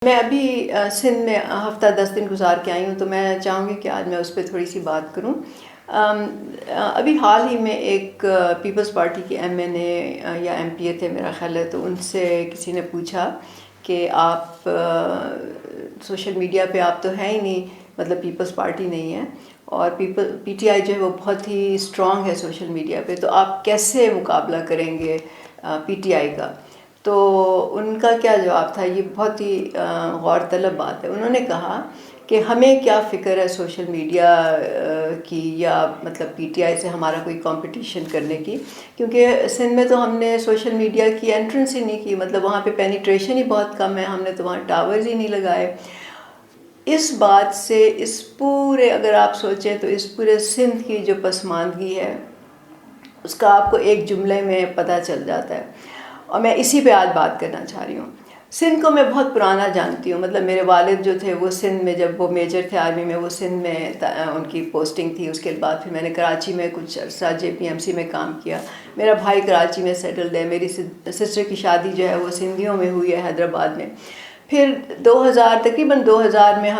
میں ابھی سندھ میں ہفتہ 10 دن گزار کے آئی ہوں، تو میں چاہوں گی کہ آج میں اس پہ تھوڑی سی بات کروں۔ ابھی حال ہی میں ایک پیپلز پارٹی کے ایم این اے یا ایم پی اے تھے میرا خیال ہے، تو ان سے کسی نے پوچھا کہ آپ سوشل میڈیا پہ آپ تو ہیں ہی نہیں، مطلب پیپلز پارٹی نہیں ہے، اور پی ٹی آئی جو ہے وہ بہت ہی اسٹرانگ ہے سوشل میڈیا پہ، تو آپ کیسے مقابلہ کریں گے پی ٹی آئی کا؟ تو ان کا کیا جواب تھا، یہ بہت ہی غور طلب بات ہے۔ انہوں نے کہا کہ ہمیں کیا فکر ہے سوشل میڈیا کی یا مطلب پی ٹی آئی سے ہمارا کوئی کمپٹیشن کرنے کی، کیونکہ سندھ میں تو ہم نے سوشل میڈیا کی انٹرنس ہی نہیں کی، مطلب وہاں پہ پینیٹریشن ہی بہت کم ہے، ہم نے تو وہاں ٹاورز ہی نہیں لگائے۔ اس بات سے اس پورے، اگر آپ سوچیں تو اس پورے سندھ کی جو پسماندگی ہے اس کا آپ کو ایک جملے میں پتہ چل جاتا ہے، اور میں اسی پہ آج بات کرنا چاہ رہی ہوں۔ سندھ کو میں بہت پرانا جانتی ہوں، مطلب میرے والد جو تھے وہ سندھ میں، جب وہ میجر تھے آرمی میں، وہ سندھ میں ان کی پوسٹنگ تھی۔ اس کے بعد پھر میں نے کراچی میں کچھ عرصہ جے پی ایم سی میں کام کیا۔ میرا بھائی کراچی میں سیٹلڈ ہے، میری سسٹر کی شادی جو ہے وہ سندھیوں میں ہوئی ہے، حیدرآباد میں۔ پھر تقریباً 2000 میں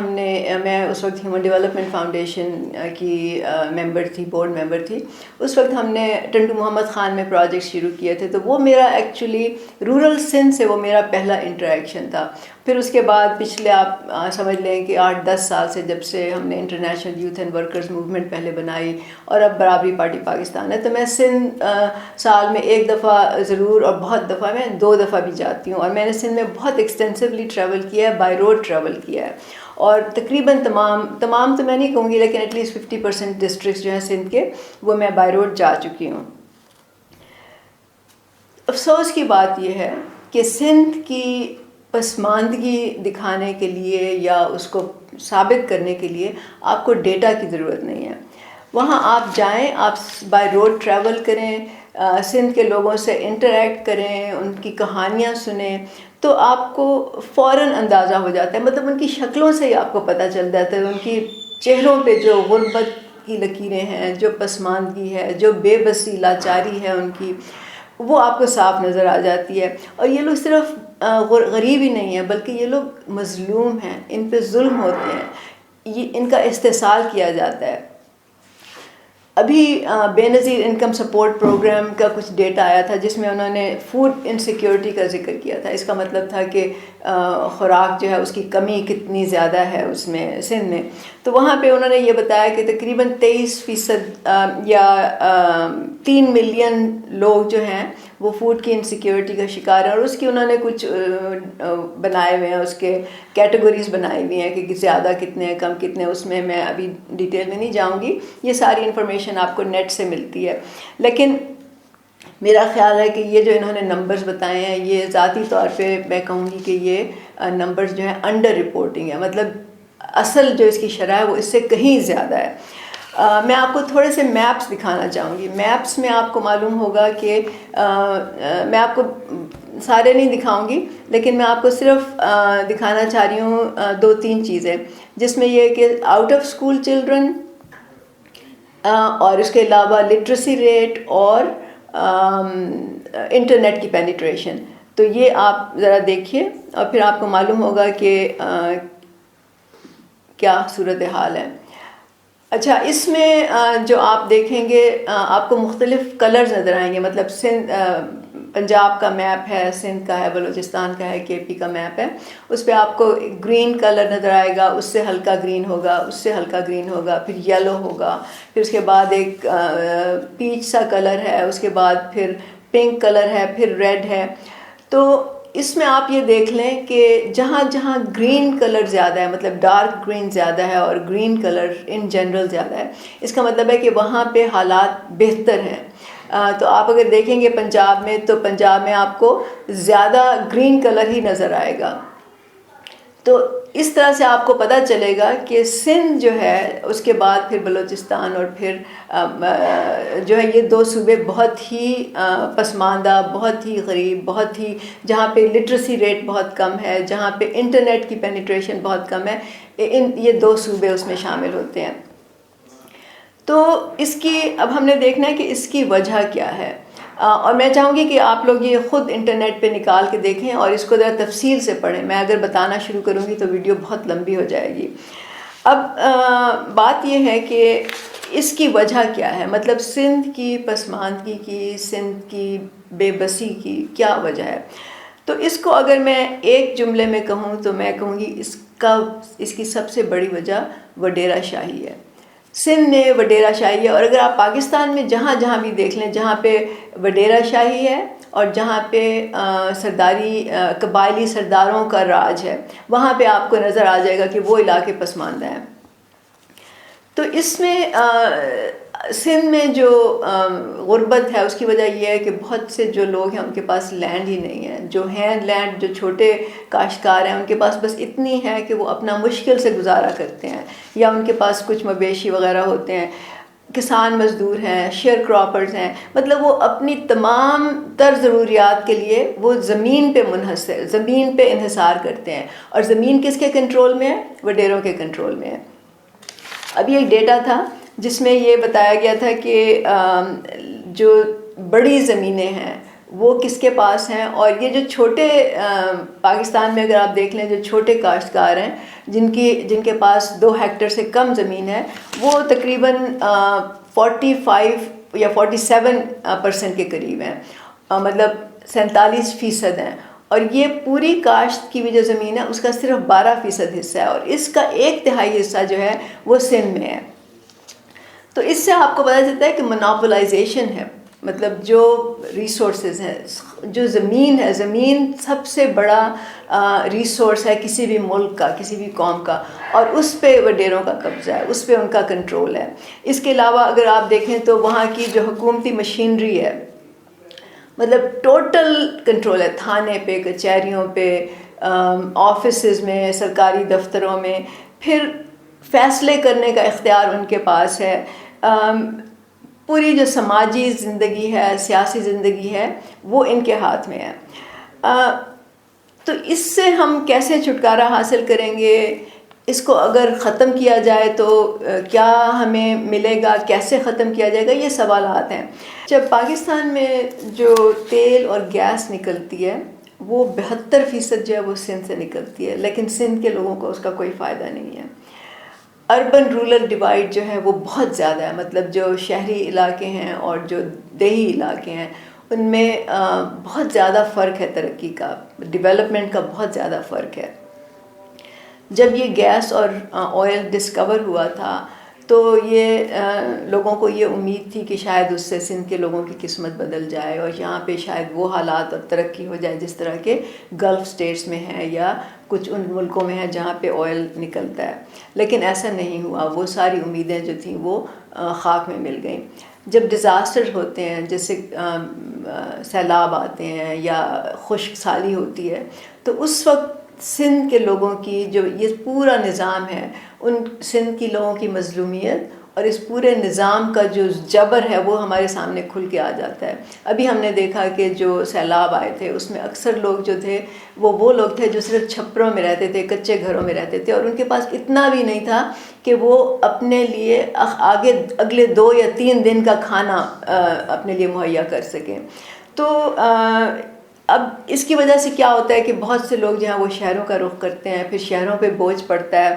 میں اس وقت ہیومن ڈیولپمنٹ فاؤنڈیشن کی ممبر تھی، بورڈ ممبر تھی۔ اس وقت ہم نے ٹنڈو محمد خان میں پروجیکٹ شروع کیے تھے، تو وہ میرا ایکچولی رورل سندھ سے وہ میرا پہلا انٹریکشن تھا۔ پھر اس کے بعد پچھلے آپ سمجھ لیں کہ 8-10 سال سے، جب سے ہم نے international youth and workers movement پہلے بنائی اور اب برابری پارٹی پاکستان ہے، تو میں سندھ سال میں ایک دفعہ ضرور، اور بہت دفعہ میں 2 دفعہ بھی جاتی ہوں، اور میں نے سندھ میں بہت ایکسٹینسولی ٹریول کیا ہے، بائی روڈ ٹریول کیا ہے، اور تقریباً تمام تو میں نہیں کہوں گی، لیکن ایٹ لیسٹ 50% ڈسٹرکٹس جو ہیں سندھ کے، وہ میں بائی روڈ جا چکی ہوں۔ افسوس کی بات یہ ہے کہ سندھ کی پسماندگی دکھانے کے لیے یا اس کو ثابت کرنے کے لیے آپ کو ڈیٹا کی ضرورت نہیں ہے۔ وہاں آپ جائیں، آپ بائی روڈ ٹریول کریں، سندھ کے لوگوں سے انٹریکٹ کریں، ان کی کہانیاں سنیں، تو آپ کو فوراً اندازہ ہو جاتا ہے، مطلب ان کی شکلوں سے ہی آپ کو پتہ چل جاتا ہے، ان کی چہروں پہ جو غربت کی لکیریں ہیں، جو پسماندگی ہے، جو بے بسی لاچاری ہے ان کی، وہ آپ کو صاف نظر آ جاتی ہے۔ اور یہ لوگ صرف غریب ہی نہیں ہیں، بلکہ یہ لوگ مظلوم ہیں، ان پہ ظلم ہوتے ہیں، یہ ان کا استحصال کیا جاتا ہے۔ ابھی بے نظیر انکم سپورٹ پروگرام کا کچھ ڈیٹا آیا تھا، جس میں انہوں نے فوڈ انسیکیورٹی کا ذکر کیا تھا۔ اس کا مطلب تھا کہ خوراک جو ہے اس کی کمی کتنی زیادہ ہے اس میں، سندھ میں۔ تو وہاں پہ انہوں نے یہ بتایا کہ تقریباً 23% یا 3 ملین لوگ جو ہیں وہ فوڈ کی انسیکیورٹی کا شکار ہیں، اور اس کی انہوں نے کچھ بنائے ہوئے ہیں، اس کے کیٹیگریز بنائی ہوئی ہیں کہ زیادہ کتنے ہیں، کم کتنے، اس میں میں ابھی ڈیٹیل میں نہیں جاؤں گی، یہ ساری انفارمیشن آپ کو نیٹ سے ملتی ہے۔ لیکن میرا خیال ہے کہ یہ جو انہوں نے نمبرز بتائے ہیں، یہ ذاتی طور پہ میں کہوں گی کہ یہ نمبرز جو ہیں انڈر رپورٹنگ ہے، مطلب اصل جو اس کی شرح ہے وہ اس سے کہیں زیادہ ہے۔ میں آپ کو تھوڑے سے میپس دکھانا چاہوں گی۔ میپس میں آپ کو معلوم ہوگا کہ میں آپ کو سارے نہیں دکھاؤں گی، لیکن میں آپ کو صرف دکھانا چاہ رہی ہوں 2-3 چیزیں، جس میں یہ کہ آؤٹ آف اسکول چلڈرن، اور اس کے علاوہ لٹریسی ریٹ اور انٹرنیٹ کی پینیٹریشن۔ تو یہ آپ ذرا دیکھیے اور پھر آپ کو معلوم ہوگا کہ کیا صورتحال ہے۔ اچھا، اس میں جو آپ دیکھیں گے آپ کو مختلف کلرز نظر آئیں گے، مطلب پنجاب کا میپ ہے، سندھ کا ہے، بلوچستان کا ہے، کے پی کا میپ ہے، اس پہ آپ کو گرین کلر نظر آئے گا، اس سے ہلکا گرین ہوگا، اس سے ہلکا گرین ہوگا، پھر یلو ہوگا، پھر اس کے بعد ایک پیچ سا کلر ہے، اس کے بعد پھر پنک کلر ہے، پھر ریڈ ہے۔ تو اس میں آپ یہ دیکھ لیں کہ جہاں جہاں گرین کلر زیادہ ہے، مطلب ڈارک گرین زیادہ ہے اور گرین کلر ان جنرل زیادہ ہے، اس کا مطلب ہے کہ وہاں پہ حالات بہتر ہیں۔ تو آپ اگر دیکھیں گے پنجاب میں، تو پنجاب میں آپ کو زیادہ گرین کلر ہی نظر آئے گا۔ تو اس طرح سے آپ کو پتہ چلے گا کہ سندھ جو ہے، اس کے بعد پھر بلوچستان، اور پھر جو ہے یہ 2 صوبے بہت ہی پسماندہ، بہت ہی غریب، بہت ہی، جہاں پہ لٹریسی ریٹ بہت کم ہے، جہاں پہ انٹرنیٹ کی پینیٹریشن بہت کم ہے، یہ 2 صوبے اس میں شامل ہوتے ہیں۔ تو اس کی اب ہم نے دیکھنا ہے کہ اس کی وجہ کیا ہے۔ اور میں چاہوں گی کہ آپ لوگ یہ خود انٹرنیٹ پہ نکال کے دیکھیں اور اس کو ذرا تفصیل سے پڑھیں. میں اگر بتانا شروع کروں گی تو ویڈیو بہت لمبی ہو جائے گی. اب بات یہ ہے کہ اس کی وجہ کیا ہے، مطلب سندھ کی پسماندگی کی، سندھ کی بے بسی کی کیا وجہ ہے. تو اس کو اگر میں ایک جملے میں کہوں تو میں کہوں گی اس کی سب سے بڑی وجہ وڈیرا شاہی ہے. سندھ نے وڈیرا شاہی ہے، اور اگر آپ پاکستان میں جہاں جہاں بھی دیکھ لیں جہاں پہ وڈیرا شاہی ہے اور جہاں پہ سرداری قبائلی سرداروں کا راج ہے، وہاں پہ آپ کو نظر آ جائے گا کہ وہ علاقے پسماندہ ہیں. تو اس میں سندھ میں جو غربت ہے اس کی وجہ یہ ہے کہ بہت سے جو لوگ ہیں ان کے پاس لینڈ ہی نہیں ہے. جو ہیں لینڈ، جو چھوٹے کاشتکار ہیں ان کے پاس بس اتنی ہے کہ وہ اپنا مشکل سے گزارا کرتے ہیں، یا ان کے پاس کچھ مویشی وغیرہ ہوتے ہیں. کسان مزدور ہیں، شیئر کراپرز ہیں، مطلب وہ اپنی تمام تر ضروریات کے لیے وہ زمین پہ منحصر، زمین پہ انحصار کرتے ہیں. اور زمین کس کے کنٹرول میں ہے؟ وڈیروں کے کنٹرول میں ہے. ابھی ایک ڈیٹا تھا جس میں یہ بتایا گیا تھا کہ جو بڑی زمینیں ہیں وہ کس کے پاس ہیں، اور یہ جو چھوٹے پاکستان میں اگر آپ دیکھ لیں جو چھوٹے کاشتکار ہیں جن کے پاس 2 ہیکٹر سے کم زمین ہے، وہ تقریباً 45 یا 47% کے قریب ہیں، مطلب 47% ہیں. اور یہ پوری کاشت کی بھی جو زمین ہے اس کا صرف 12% حصہ ہے، اور اس کا 1/3 حصہ جو ہے وہ سندھ میں ہے. تو اس سے آپ کو پتہ چلتا ہے کہ مناپولائزیشن ہے، مطلب جو ریسورسز ہیں، جو زمین ہے، زمین سب سے بڑا ریسورس ہے کسی بھی ملک کا، کسی بھی قوم کا، اور اس پہ وڈیروں کا قبضہ ہے، اس پہ ان کا کنٹرول ہے. اس کے علاوہ اگر آپ دیکھیں تو وہاں کی جو حکومتی مشینری ہے، مطلب ٹوٹل کنٹرول ہے، تھانے پہ، کچہریوں پہ، آفیسز میں، سرکاری دفتروں میں، پھر فیصلے کرنے کا اختیار ان کے پاس ہے. پوری جو سماجی زندگی ہے، سیاسی زندگی ہے، وہ ان کے ہاتھ میں ہے. تو اس سے ہم کیسے چھٹکارا حاصل کریں گے؟ اس کو اگر ختم کیا جائے تو کیا ہمیں ملے گا، کیسے ختم کیا جائے گا، یہ سوالات ہیں. جب پاکستان میں جو تیل اور گیس نکلتی ہے وہ 72% جو ہے وہ سندھ سے نکلتی ہے، لیکن سندھ کے لوگوں کو اس کا کوئی فائدہ نہیں ہے. اربن رورل ڈیوائڈ جو ہے وہ بہت زیادہ ہے، مطلب جو شہری علاقے ہیں اور جو دیہی علاقے ہیں ان میں بہت زیادہ فرق ہے، ترقی کا، ڈیولپمنٹ کا بہت زیادہ فرق ہے. جب یہ گیس اور آئل ڈسکور ہوا تھا تو یہ لوگوں کو یہ امید تھی کہ شاید اس سے سندھ کے لوگوں کی قسمت بدل جائے اور یہاں پہ شاید وہ حالات اور ترقی ہو جائے جس طرح کے گلف سٹیٹس میں ہیں یا کچھ ان ملکوں میں ہیں جہاں پہ آئل نکلتا ہے. لیکن ایسا نہیں ہوا، وہ ساری امیدیں جو تھیں وہ خاک میں مل گئیں. جب ڈیزاسٹر ہوتے ہیں، جیسے سیلاب آتے ہیں یا خشک سالی ہوتی ہے، تو اس وقت سندھ کے لوگوں کی جو یہ پورا نظام ہے، ان سندھ کی لوگوں کی مظلومیت اور اس پورے نظام کا جو جبر ہے وہ ہمارے سامنے کھل کے آ جاتا ہے. ابھی ہم نے دیکھا کہ جو سیلاب آئے تھے اس میں اکثر لوگ جو تھے وہ لوگ تھے جو صرف چھپروں میں رہتے تھے، کچے گھروں میں رہتے تھے، اور ان کے پاس اتنا بھی نہیں تھا کہ وہ اپنے لیے اگلے 2 یا 3 دن کا کھانا اپنے لیے مہیا کر سکیں. تو اب اس کی وجہ سے کیا ہوتا ہے کہ بہت سے لوگ جو ہیں وہ شہروں کا رخ کرتے ہیں، پھر شہروں پہ بوجھ پڑتا ہے.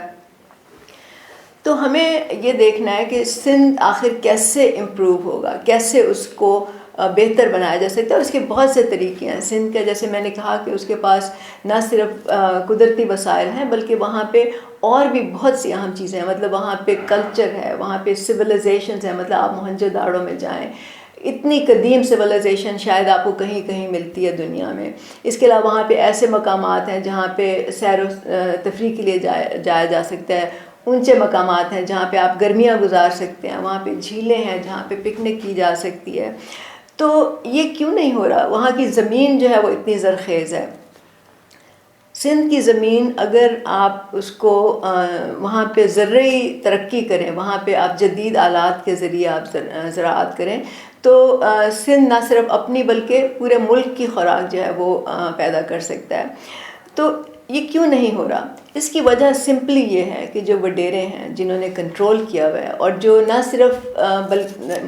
تو ہمیں یہ دیکھنا ہے کہ سندھ آخر کیسے امپروو ہوگا، کیسے اس کو بہتر بنایا جا سکتا ہے. اس کے بہت سے طریقے ہیں. سندھ کا جیسے میں نے کہا کہ اس کے پاس نہ صرف قدرتی وسائل ہیں بلکہ وہاں پہ اور بھی بہت سی اہم چیزیں ہیں. مطلب وہاں پہ کلچر ہے، وہاں پہ سویلائزیشنز ہیں. مطلب آپ موہنجو داڑو میں جائیں، اتنی قدیم سویلائزیشن شاید آپ کو کہیں کہیں ملتی ہے دنیا میں. اس کے علاوہ وہاں پہ ایسے مقامات ہیں جہاں پہ سیر و تفریح کے لیے جایا جا سکتا ہے. اونچے مقامات ہیں جہاں پہ آپ گرمیاں گزار سکتے ہیں. وہاں پہ جھیلیں ہیں جہاں پہ پکنک کی جا سکتی ہے. تو یہ کیوں نہیں ہو رہا؟ وہاں کی زمین جو ہے وہ اتنی زرخیز ہے. سندھ کی زمین اگر آپ اس کو وہاں پہ زرعی ترقی کریں، وہاں پہ آپ جدید آلات کے ذریعے آپ زراعت کریں تو سندھ نہ صرف اپنی بلکہ پورے ملک کی خوراک جو ہے وہ پیدا کر سکتا ہے. تو یہ کیوں نہیں ہو رہا؟ اس کی وجہ سمپلی یہ ہے کہ جو وڈیرے ہیں جنہوں نے کنٹرول کیا ہوا ہے، اور جو نہ صرف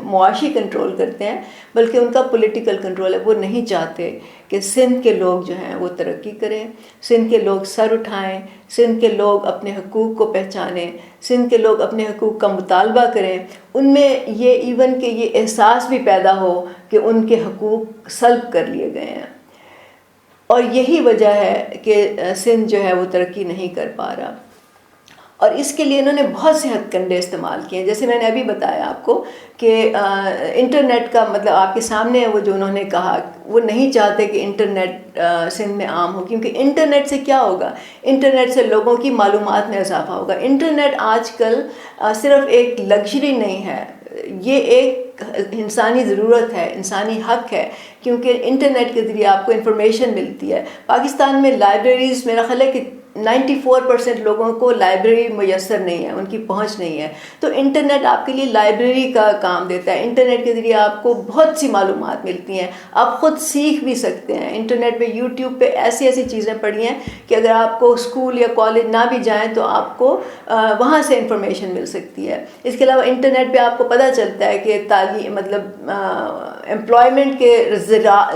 معاشی کنٹرول کرتے ہیں بلکہ ان کا پولیٹیکل کنٹرول ہے، وہ نہیں چاہتے کہ سندھ کے لوگ جو ہیں وہ ترقی کریں، سندھ کے لوگ سر اٹھائیں، سندھ کے لوگ اپنے حقوق کو پہچانیں، سندھ کے لوگ اپنے حقوق کا مطالبہ کریں، ان میں یہ ایون کہ یہ احساس بھی پیدا ہو کہ ان کے حقوق سلب کر لیے گئے ہیں۔ اور یہی وجہ ہے کہ سندھ جو ہے وہ ترقی نہیں کر پا رہا، اور اس کے لیے انہوں نے بہت سے ہتھ کنڈے استعمال کیے ہیں۔ جیسے میں نے ابھی بتایا آپ کو کہ انٹرنیٹ کا مطلب آپ کے سامنے ہے، وہ جو انہوں نے کہا وہ نہیں چاہتے کہ انٹرنیٹ سندھ میں عام ہو، کیونکہ انٹرنیٹ سے کیا ہوگا؟ انٹرنیٹ سے لوگوں کی معلومات میں اضافہ ہوگا۔ انٹرنیٹ آج کل صرف ایک لگژری نہیں ہے، یہ ایک انسانی ضرورت ہے، انسانی حق ہے، کیونکہ انٹرنیٹ کے ذریعے آپ کو انفارمیشن ملتی ہے۔ پاکستان میں لائبریریز میرا خیال ہے کہ 94% لوگوں کو لائبریری میسر نہیں ہے، ان کی پہنچ نہیں ہے، تو انٹرنیٹ آپ کے لیے لائبریری کا کام دیتا ہے۔ انٹرنیٹ کے ذریعے آپ کو بہت سی معلومات ملتی ہیں، آپ خود سیکھ بھی سکتے ہیں۔ انٹرنیٹ پہ یوٹیوب پہ ایسی ایسی چیزیں پڑھی ہیں کہ اگر آپ کو اسکول یا کالج نہ بھی جائیں تو آپ کو وہاں سے انفارمیشن مل سکتی ہے۔ اس کے علاوہ انٹرنیٹ پہ آپ کو پتہ چلتا ہے کہ تعلیم مطلب امپلائمنٹ کے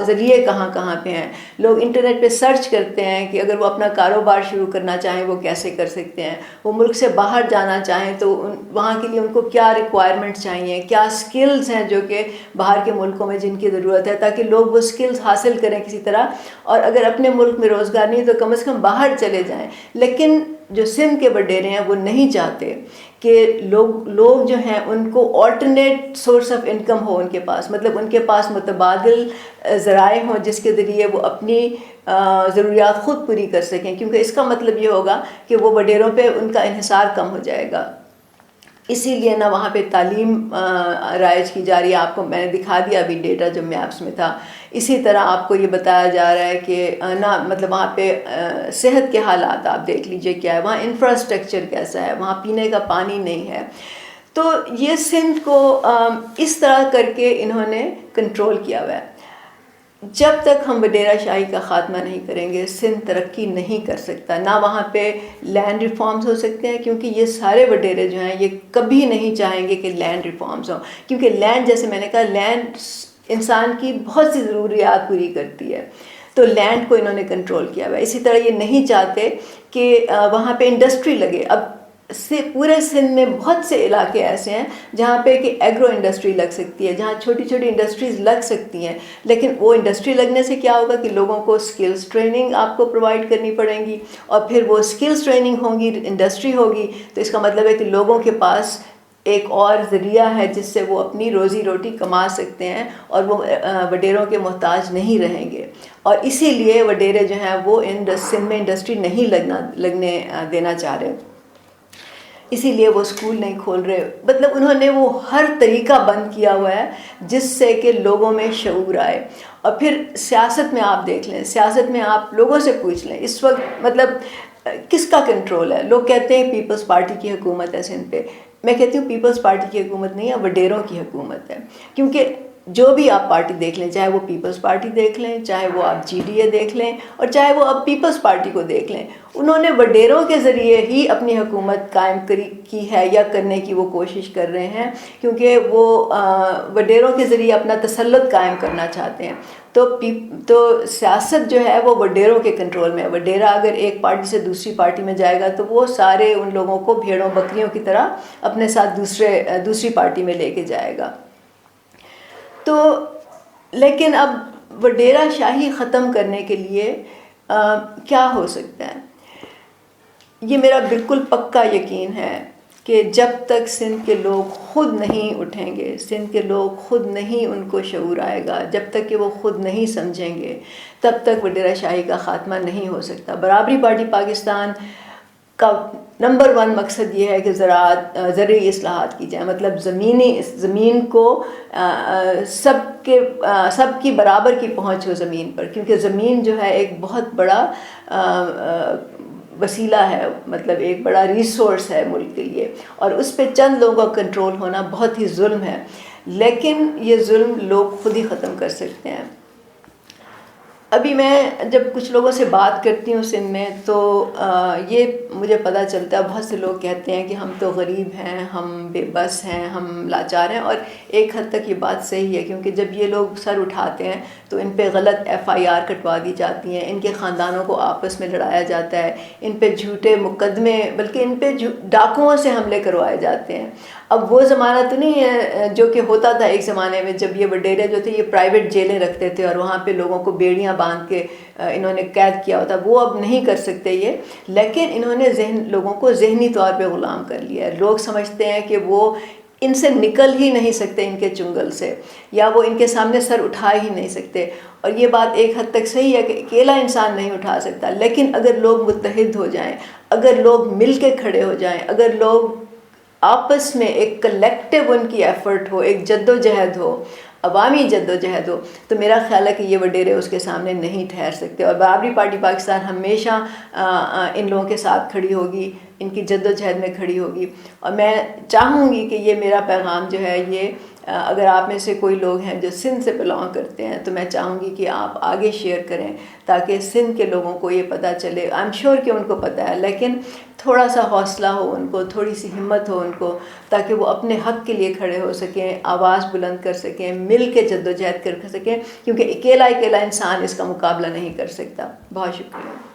ذریعے کہاں کہاں پہ ہیں۔ لوگ انٹرنیٹ پہ سرچ کرتے ہیں کہ اگر وہ اپنا کاروبار شروع کرنا چاہیں وہ کیسے کر سکتے ہیں، وہ ملک سے باہر جانا چاہیں تو وہاں کے لیے ان کو کیا ریکوائرمنٹ چاہیے، کیا سکلز ہیں جو کہ باہر کے ملکوں میں جن کی ضرورت ہے، تاکہ لوگ وہ سکلز حاصل کریں کسی طرح، اور اگر اپنے ملک میں روزگار نہیں تو کم از کم باہر چلے جائیں۔ لیکن جو سندھ کے وڈیرے ہیں وہ نہیں چاہتے کہ لوگ جو ہیں ان کو آلٹرنیٹ سورس آف انکم ہو ان کے پاس، مطلب ان کے پاس متبادل ذرائع ہوں جس کے ذریعے وہ اپنی ضروریات خود پوری کر سکیں، کیونکہ اس کا مطلب یہ ہوگا کہ وہ وڈیروں پہ ان کا انحصار کم ہو جائے گا۔ اسی لیے نہ وہاں پہ تعلیم رائج کی جا رہی ہے، آپ کو میں نے دکھا دیا ابھی ڈیٹا جو میپس میں تھا۔ اسی طرح آپ کو یہ بتایا جا رہا ہے کہ نہ مطلب وہاں پہ صحت کے حالات آپ دیکھ لیجئے کیا ہے، وہاں انفراسٹرکچر کیسا ہے، وہاں پینے کا پانی نہیں ہے۔ تو یہ سندھ کو اس طرح کر کے انہوں نے کنٹرول کیا ہوا ہے۔ جب تک ہم وڈیرہ شاہی کا خاتمہ نہیں کریں گے سندھ ترقی نہیں کر سکتا، نہ وہاں پہ لینڈ ریفارمز ہو سکتے ہیں، کیونکہ یہ سارے وڈیرے جو ہیں یہ کبھی نہیں چاہیں گے کہ لینڈ ریفارمز ہوں، کیونکہ لینڈ جیسے میں نے کہا لینڈ انسان کی بہت سی ضروریات پوری کرتی ہے، تو لینڈ کو انہوں نے کنٹرول کیا ہوا ہے۔ اسی طرح یہ نہیں چاہتے کہ وہاں پہ انڈسٹری لگے۔ اب پورے سندھ میں بہت سے علاقے ایسے ہیں جہاں پہ کہ ایگرو انڈسٹری لگ سکتی ہے، جہاں چھوٹی چھوٹی انڈسٹریز لگ سکتی ہیں، لیکن وہ انڈسٹری لگنے سے کیا ہوگا کہ لوگوں کو سکلز ٹریننگ آپ کو پرووائڈ کرنی پڑیں گی، اور پھر وہ سکلز ٹریننگ ہوں گی، انڈسٹری ہوگی، تو اس کا مطلب ہے کہ لوگوں کے پاس ایک اور ذریعہ ہے جس سے وہ اپنی روزی روٹی کما سکتے ہیں، اور وہ وڈیروں کے محتاج نہیں رہیں گے۔ اور اسی لیے وڈیرے جو ہیں وہ سندھ میں انڈسٹری نہیں لگنے دینا چاہ رہے، اسی لیے وہ اسکول نہیں کھول رہے، مطلب انہوں نے وہ ہر طریقہ بند کیا ہوا ہے جس سے کہ لوگوں میں شعور آئے۔ اور پھر سیاست میں آپ دیکھ لیں، سیاست میں آپ لوگوں سے پوچھ لیں اس وقت مطلب کس کا کنٹرول ہے؟ لوگ کہتے ہیں پیپلز پارٹی کی حکومت ہے سندھ پہ، میں کہتی ہوں پیپلز پارٹی کی حکومت نہیں ہے، وڈیروں کی حکومت ہے، کیونکہ جو بھی آپ پارٹی دیکھ لیں، چاہے وہ پیپلز پارٹی دیکھ لیں، چاہے وہ آپ جی ڈی اے دیکھ لیں، اور چاہے وہ آپ پیپلز پارٹی کو دیکھ لیں، انہوں نے وڈیروں کے ذریعے ہی اپنی حکومت قائم کی ہے یا کرنے کی وہ کوشش کر رہے ہیں، کیونکہ وہ وڈیروں کے ذریعے اپنا تسلط قائم کرنا چاہتے ہیں۔ تو سیاست جو ہے وہ وڈیروں کے کنٹرول میں ہے۔ وڈیرہ اگر ایک پارٹی سے دوسری پارٹی میں جائے گا تو وہ سارے ان لوگوں کو بھیڑوں بکریوں کی طرح اپنے ساتھ دوسری پارٹی میں لے کے جائے گا۔ تو لیکن اب وڈیرہ شاہی ختم کرنے کے لیے کیا ہو سکتا ہے؟ یہ میرا بالکل پکا یقین ہے کہ جب تک سندھ کے لوگ خود نہیں اٹھیں گے، سندھ کے لوگ خود نہیں ان کو شعور آئے گا، جب تک کہ وہ خود نہیں سمجھیں گے، تب تک وڈیرہ شاہی کا خاتمہ نہیں ہو سکتا۔ برابری پارٹی پاکستان کا نمبر 1 مقصد یہ ہے کہ زرعی اصلاحات کی جائیں، مطلب زمین کو سب کی برابر کی پہنچ ہو زمین پر، کیونکہ زمین جو ہے ایک بہت بڑا وسیلہ ہے، مطلب ایک بڑا ریسورس ہے ملک کے لیے، اور اس پہ چند لوگوں کا کنٹرول ہونا بہت ہی ظلم ہے، لیکن یہ ظلم لوگ خود ہی ختم کر سکتے ہیں۔ ابھی میں جب کچھ لوگوں سے بات کرتی ہوں سندھ میں تو یہ مجھے پتہ چلتا ہے، بہت سے لوگ کہتے ہیں کہ ہم تو غریب ہیں، ہم بے بس ہیں، ہم لاچار ہیں، اور ایک حد تک یہ بات صحیح ہے، کیونکہ جب یہ لوگ سر اٹھاتے ہیں تو ان پہ غلط FIR کٹوا دی جاتی ہیں، ان کے خاندانوں کو آپس میں لڑایا جاتا ہے، ان پہ جھوٹے مقدمے، بلکہ ان پہ ڈاکوؤں سے حملے کروائے جاتے ہیں۔ اب وہ زمانہ تو نہیں ہے جو کہ ہوتا تھا ایک زمانے میں، جب یہ وڈیرے جو تھے یہ پرائیویٹ جیلیں رکھتے تھے اور وہاں پہ لوگوں کو بیڑیاں باندھ کے انہوں نے قید کیا ہوتا، وہ اب نہیں کر سکتے یہ، لیکن انہوں نے لوگوں کو ذہنی طور پہ غلام کر لیا ہے۔ لوگ سمجھتے ہیں کہ وہ ان سے نکل ہی نہیں سکتے، ان کے چنگل سے، یا وہ ان کے سامنے سر اٹھا ہی نہیں سکتے، اور یہ بات ایک حد تک صحیح ہے کہ اکیلا انسان نہیں اٹھا سکتا، لیکن اگر لوگ متحد ہو جائیں، اگر لوگ مل کے کھڑے ہو جائیں، اگر لوگ آپس میں ایک کلیکٹیو ان کی ایفرٹ ہو، ایک جد و جہد ہو، عوامی جد و جہد ہو، تو میرا خیال ہے کہ یہ وڈیرے اس کے سامنے نہیں ٹھہر سکتے، اور بابری پارٹی پاکستان ہمیشہ ان لوگوں کے ساتھ کھڑی ہوگی، ان کی جد و جہد میں کھڑی ہوگی، اور میں چاہوں گی کہ یہ میرا پیغام جو ہے یہ اگر آپ میں سے کوئی لوگ ہیں جو سندھ سے بلانگ کرتے ہیں تو میں چاہوں گی کہ آپ آگے شیئر کریں، تاکہ سندھ کے لوگوں کو یہ پتہ چلے۔ آئی ایم شیور کہ ان کو پتہ ہے، لیکن تھوڑا سا حوصلہ ہو ان کو، تھوڑی سی ہمت ہو ان کو، تاکہ وہ اپنے حق کے لیے کھڑے ہو سکیں، آواز بلند کر سکیں، مل کے جد و جہد کر سکیں، کیونکہ اکیلا انسان اس کا مقابلہ نہیں کر سکتا۔ بہت شکریہ۔